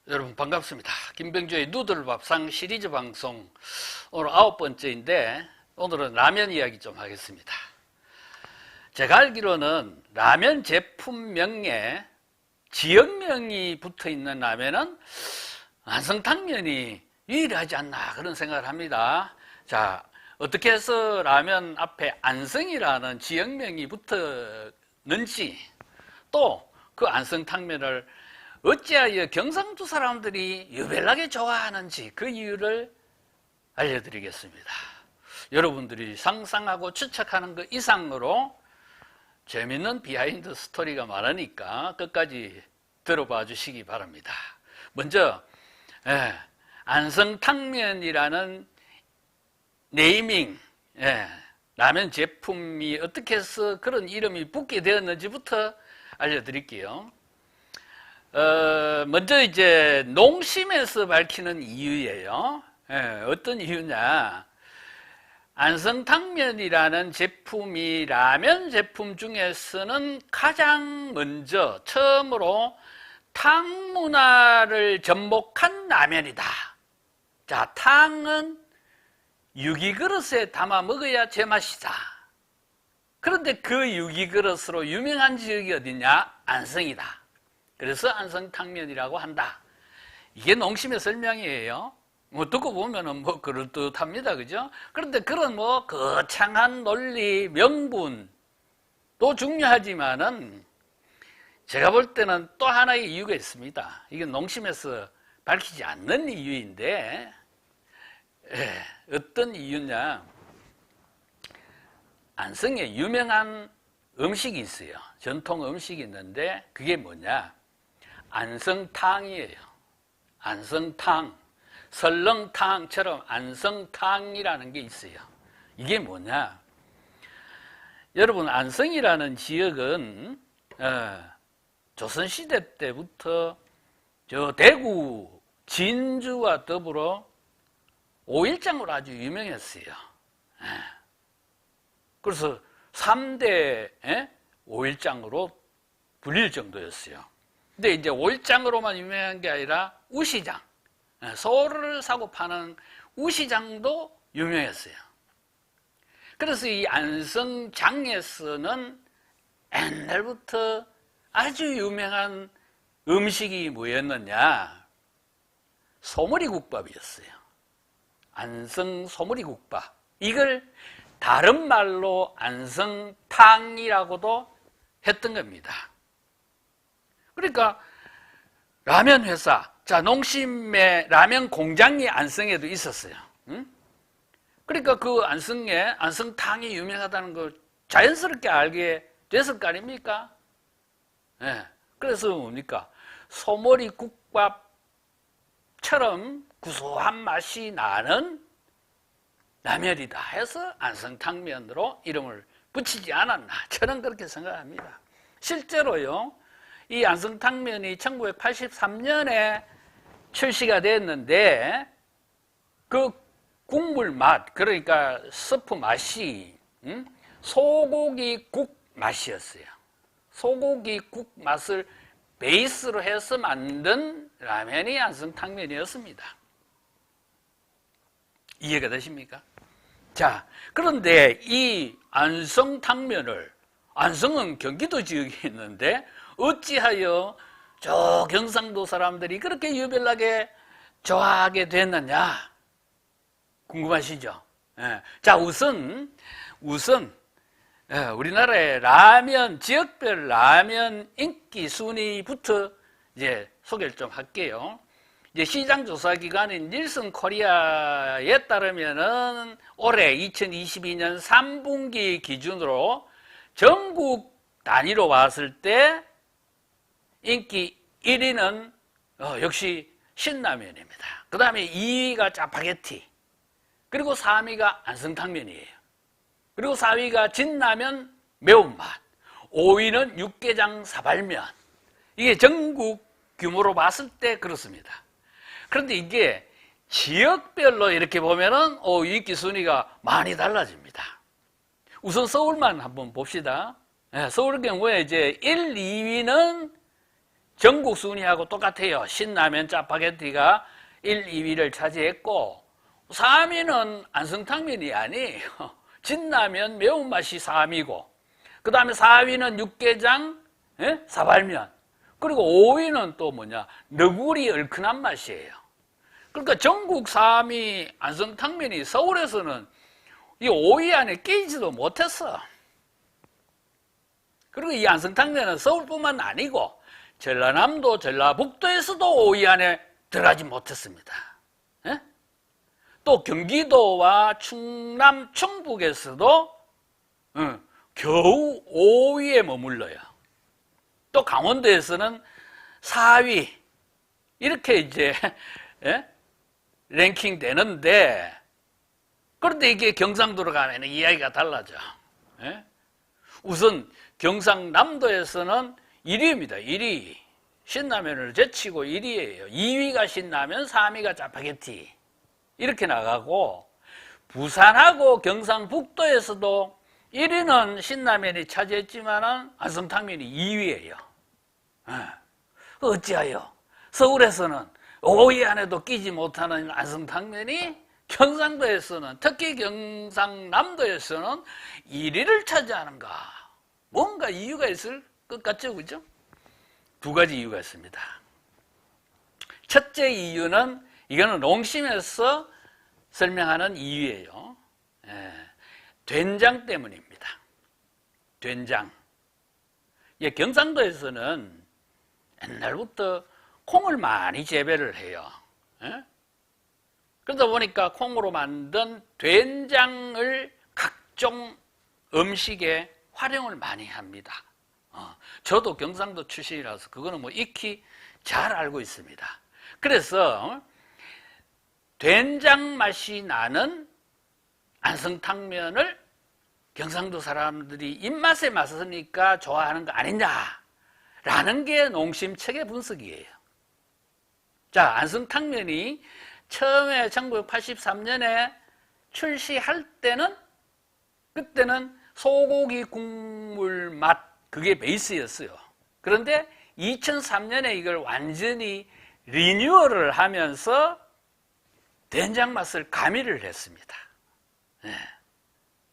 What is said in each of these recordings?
여러분 반갑습니다. 김병주의 누들밥상 시리즈 방송 오늘 9번째인데 오늘은 라면 이야기 좀 하겠습니다. 제가 알기로는 라면 제품명에 지역명이 붙어있는 라면은 안성탕면이 유일하지 않나 그런 생각을 합니다. 자, 어떻게 해서 라면 앞에 안성이라는 지역명이 붙었는지 또 그 안성탕면을 어찌하여 경상도 사람들이 유별나게 좋아하는지 그 이유를 알려드리겠습니다. 여러분들이 상상하고 추측하는 그 이상으로 재밌는 비하인드 스토리가 많으니까 끝까지 들어봐 주시기 바랍니다. 먼저 안성탕면이라는 네이밍, 라면 제품이 어떻게 해서 그런 이름이 붙게 되었는지부터 알려드릴게요. 먼저 이제 농심에서 밝히는 이유예요. 어떤 이유냐? 안성탕면이라는 제품이 라면 제품 중에서는 가장 먼저 처음으로 탕 문화를 접목한 라면이다. 자, 탕은 유기그릇에 담아 먹어야 제맛이다. 그런데 그 유기그릇으로 유명한 지역이 어디냐? 안성이다. 그래서 안성탕면이라고 한다. 이게 농심의 설명이에요. 뭐 듣고 보면은 뭐 그럴듯합니다, 그죠? 그런데 그런 뭐 거창한 논리, 명분도 중요하지만은 제가 볼 때는 또 하나의 이유가 있습니다. 이게 농심에서 밝히지 않는 이유인데, 어떤 이유냐? 안성에 유명한 음식이 있어요. 전통 음식이 있는데 그게 뭐냐? 안성탕이에요. 안성탕. 설렁탕처럼 안성탕이라는 게 있어요. 이게 뭐냐? 여러분, 안성이라는 지역은 조선시대 때부터 저 대구, 진주와 더불어 오일장으로 아주 유명했어요. 그래서 3대 오일장으로 불릴 정도였어요. 근데 이제 오일장으로만 유명한 게 아니라 우시장, 소를 사고 파는 우시장도 유명했어요. 그래서 이 안성장에서는 옛날부터 아주 유명한 음식이 뭐였느냐? 소머리국밥이었어요. 안성 소머리국밥. 이걸 다른 말로 안성탕이라고도 했던 겁니다. 그러니까 라면 회사, 자, 농심의 라면 공장이 안성에도 있었어요. 그러니까 그 안성에 안성탕이 유명하다는 걸 자연스럽게 알게 됐을 거 아닙니까? 그래서 뭡니까? 소머리국밥처럼 구수한 맛이 나는 라면이다 해서 안성탕면으로 이름을 붙이지 않았나, 저는 그렇게 생각합니다. 실제로요, 이 안성탕면이 1983년에 출시가 됐는데 그 국물 맛, 그러니까 스프 맛이 소고기 국 맛이었어요. 소고기 국 맛을 베이스로 해서 만든 라면이 안성탕면이었습니다. 이해가 되십니까? 자, 그런데 이 안성탕면을, 안성은 경기도 지역에 있는데 어찌하여 저 경상도 사람들이 그렇게 유별나게 좋아하게 됐느냐? 궁금하시죠? 자, 우선 우리나라의 라면, 지역별 라면 인기 순위부터 이제 소개를 좀 할게요. 이제 시장 조사 기관인 닐슨 코리아에 따르면은 올해 2022년 3분기 기준으로 전국 단위로 봤을 때 인기 1위는 역시 신라면입니다. 그 다음에 2위가 짜파게티, 그리고 3위가 안성탕면이에요. 그리고 4위가 진라면 매운맛, 5위는 육개장 사발면. 이게 전국 규모로 봤을 때 그렇습니다. 그런데 이게 지역별로 이렇게 보면은 인기 순위가 많이 달라집니다. 우선 서울만 한번 봅시다. 서울 경우에 이제 1, 2위는 전국 순위하고 똑같아요. 신라면 짜파게티가 1, 2위를 차지했고 3위는 안성탕면이 아니에요. 진라면 매운맛이 3위고 그 다음에 4위는 육개장 사발면 그리고 5위는 또 뭐냐 너구리 얼큰한 맛이에요. 그러니까 전국 3위 안성탕면이 서울에서는 이 5위 안에 끼지도 못했어. 그리고 이 안성탕면은 서울뿐만 아니고 전라남도, 전라북도에서도 5위 안에 들어가지 못했습니다. 예? 또 경기도와 충남, 충북에서도 겨우 5위에 머물러요. 또 강원도에서는 4위 이렇게 이제 랭킹 되는데 그런데 이게 경상도로 가면 이야기가 달라져. 우선 경상남도에서는 1위입니다. 1위. 신라면을 제치고 1위예요. 2위가 신라면, 3위가 짜파게티. 이렇게 나가고 부산하고 경상북도에서도 1위는 신라면이 차지했지만은 안성탕면이 2위예요. 어찌하여 서울에서는 5위 안에도 끼지 못하는 안성탕면이 경상도에서는 특히 경상남도에서는 1위를 차지하는가? 뭔가 이유가 있을 것 같죠, 그죠? 두 가지 이유가 있습니다. 첫째 이유는 이거는 농심에서 설명하는 이유예요. 된장 때문입니다. 된장. 경상도에서는 옛날부터 콩을 많이 재배를 해요. 그러다 보니까 콩으로 만든 된장을 각종 음식에 활용을 많이 합니다. 저도 경상도 출신이라서 그거는 뭐 익히 잘 알고 있습니다. 그래서 된장 맛이 나는 안성탕면을 경상도 사람들이 입맛에 맞으니까 좋아하는 거 아니냐라는 게 농심 측의 분석이에요. 자, 안성탕면이 처음에 1983년에 출시할 때는 그때는 소고기 국물 맛 그게 베이스였어요. 그런데 2003년에 이걸 완전히 리뉴얼을 하면서 된장 맛을 가미를 했습니다.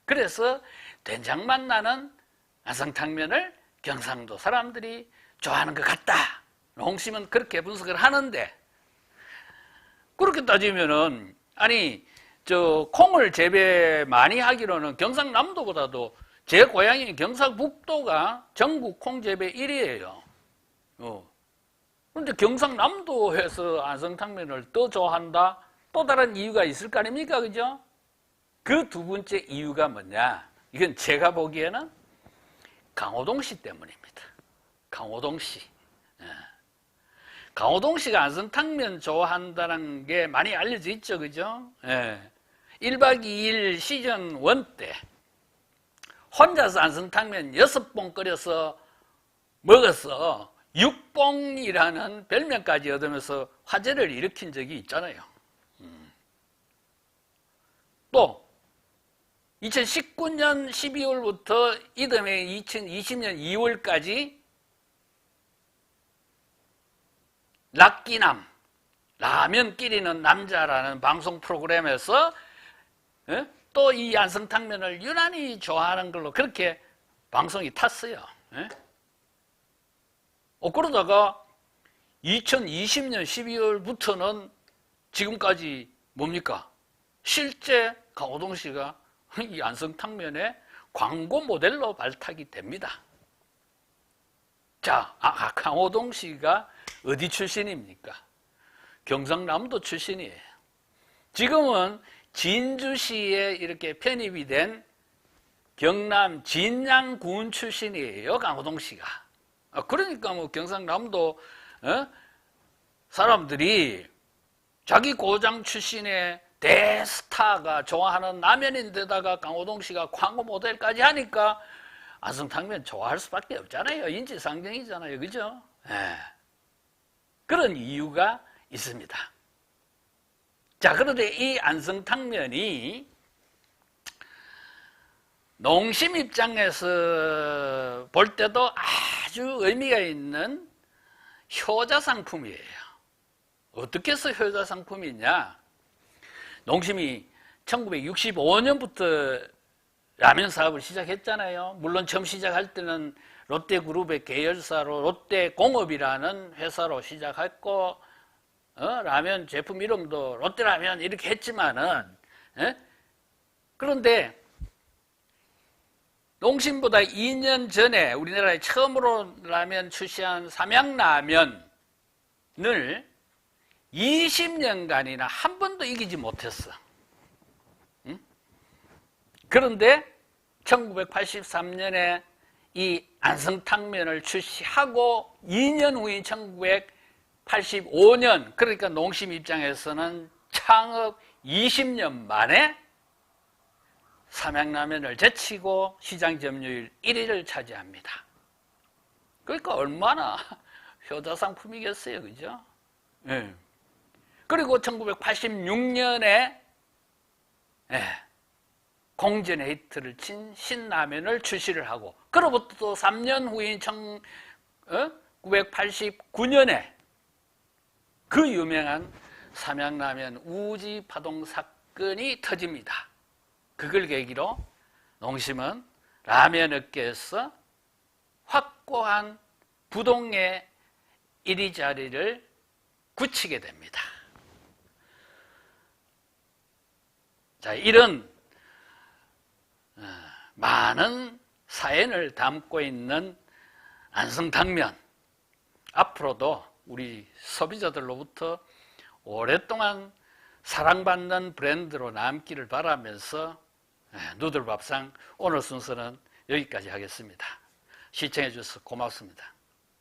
그래서 된장 맛 나는 안성탕면을 경상도 사람들이 좋아하는 것 같다. 농심은 그렇게 분석을 하는데 그렇게 따지면은 아니 저 콩을 재배 많이 하기로는 경상남도보다도 제 고향인 경상북도가 전국 콩 재배 1위예요. 그런데 경상남도에서 안성탕면을 더 좋아한다? 또 다른 이유가 있을 거 아닙니까? 그죠? 그 두 번째 이유가 뭐냐? 이건 제가 보기에는 강호동씨 때문입니다. 강호동씨. 강호동씨가 안성탕면 좋아한다는 게 많이 알려져 있죠. 그죠? 1박 2일 시즌 1 때 혼자서 안성탕면 6봉 끓여서 먹어서 육봉이라는 별명까지 얻으면서 화제를 일으킨 적이 있잖아요. 또 2019년 12월부터 이듬해 2020년 2월까지 락기남 라면 끓이는 남자라는 방송 프로그램에서 또 이 안성탕면을 유난히 좋아하는 걸로 그렇게 방송이 탔어요. 그러다가 2020년 12월부터는 지금까지 뭡니까? 실제 강호동 씨가 이 안성탕면의 광고 모델로 발탁이 됩니다. 자, 강호동 씨가 어디 출신입니까? 경상남도 출신이에요. 지금은 진주시에 이렇게 편입이 된 경남 진양군 출신이에요, 강호동 씨가. 그러니까 뭐 경상남도 사람들이 자기 고장 출신의 대스타가 좋아하는 라면인데다가 강호동 씨가 광고 모델까지 하니까 안성탕면 좋아할 수밖에 없잖아요. 인지상정이잖아요. 그죠? 그런 이유가 있습니다. 자, 그런데 이 안성탕면이 농심 입장에서 볼 때도 아주 의미가 있는 효자 상품이에요. 어떻게 해서 효자 상품이냐? 농심이 1965년부터 라면 사업을 시작했잖아요. 물론 처음 시작할 때는 롯데그룹의 계열사로 롯데공업이라는 회사로 시작했고 라면 제품 이름도 롯데라면 이렇게 했지만은 그런데 농심보다 2년 전에 우리나라에 처음으로 라면 출시한 삼양라면을 20년간이나 한 번도 이기지 못했어. 그런데 1983년에 이 안성탕면을 출시하고 2년 후인 1985년, 그러니까 농심 입장에서는 창업 20년 만에 삼양라면을 제치고 시장 점유율 1위를 차지합니다. 그러니까 얼마나 효자 상품이겠어요, 그죠? 네. 그리고 1986년에 공전의 히트를 친 신라면을 출시를 하고, 그로부터 또 3년 후인 1989년에 그 유명한 삼양라면 우지파동 사건이 터집니다. 그걸 계기로 농심은 라면 업계에서 확고한 부동의 1위 자리를 굳히게 됩니다. 자, 이런 많은 사연을 담고 있는 안성탕면, 앞으로도 우리 소비자들로부터 오랫동안 사랑받는 브랜드로 남기를 바라면서 누들밥상 오늘 순서는 여기까지 하겠습니다. 시청해 주셔서 고맙습니다.